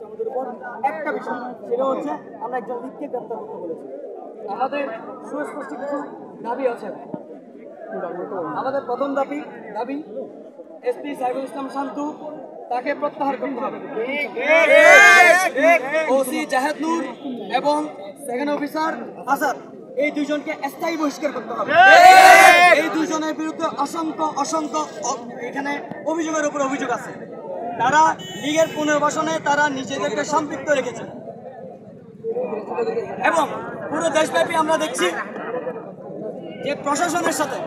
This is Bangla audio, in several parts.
আমাদের উপর একটা বিষয়, সেটা হচ্ছে আমরা একজন লিগকে গ্রেপ্তার করতে বলেছি। আমাদের সুস্পষ্ট কিছু দাবি আছে। আমাদের প্রথম দাবি এসপি সাইফুল ইসলাম শান্তু তাকে প্রত্যাহার করতে হবে। ওসি জাহেদ নূর এবং সেকেন্ড অফিসার আসাদ, এই দুইজনকে স্থায়ী বহিষ্কার করতে হবে। এই দুইজনের বিরুদ্ধে অসংখ্য এখানে অভিযোগের উপর অভিযোগ আছে। তারা লীগের পুনর্বাসনে তারা নিজেদেরকে সম্পৃক্ত রেখেছে এবং পুরো দেশব্যাপী আমরা দেখছি যে প্রশাসনের সাথে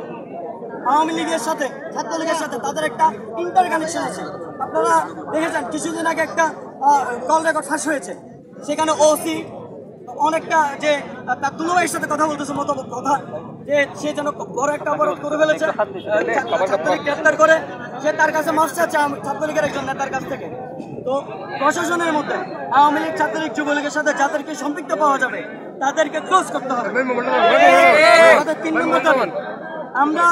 আওয়ামী লীগের সাথে ছাত্রলীগের সাথে তাদের একটা ইন্টার কানেকশন আছে। আপনারা দেখেছেন কিছুদিন আগে একটা কল রেকর্ড ফাঁস হয়েছে, সেখানে ওসি অনেকটা যে তার দুলাভাইয়ের সাথে কথা বলতেছে মতো কথা, যে সে যেন বড় একটা অপরাধ করে ফেলেছে, ছাত্রলীগ গ্রেপ্তার করে সে তার কাছে মাফ চাচ্ছে ছাত্রলীগের একজন নেতার কাছ থেকে। তো প্রশাসনের মধ্যে আওয়ামী লীগ ছাত্রলীগ যুবলীগের সাথে যাদেরকে সম্পৃক্ত পাওয়া যাবে তাদেরকে ক্লোজ করতে হবে। আমাদের 3 নম্বর দাবি, আমরা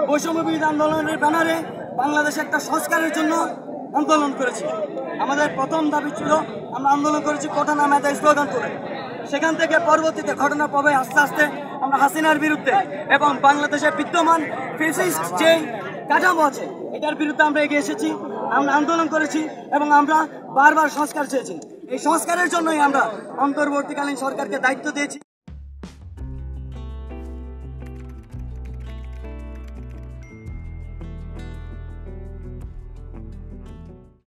বৈষম্য বিরোধী আন্দোলনের ব্যানারে বাংলাদেশে একটা সংস্কারের জন্য আন্দোলন করেছি। আমাদের প্রথম দাবি ছিল, আমরা আন্দোলন করেছি কোঠা নামাতে স্লোগান করে। সেখান থেকে পরবর্তীতে ঘটনা পাবে আস্তে আস্তে আমরা হাসিনার বিরুদ্ধে এবং বাংলাদেশের বিদ্যমান ফ্যাসিস্ট যে কাঠামো আছে এটার বিরুদ্ধে আমরা এগিয়ে এসেছি, আমরা আন্দোলন করেছি এবং আমরা বারবার সংস্কার চেয়েছি। এই সংস্কারের জন্যই আমরা অন্তর্বর্তীকালীন সরকারকে দায়িত্ব দিয়েছি।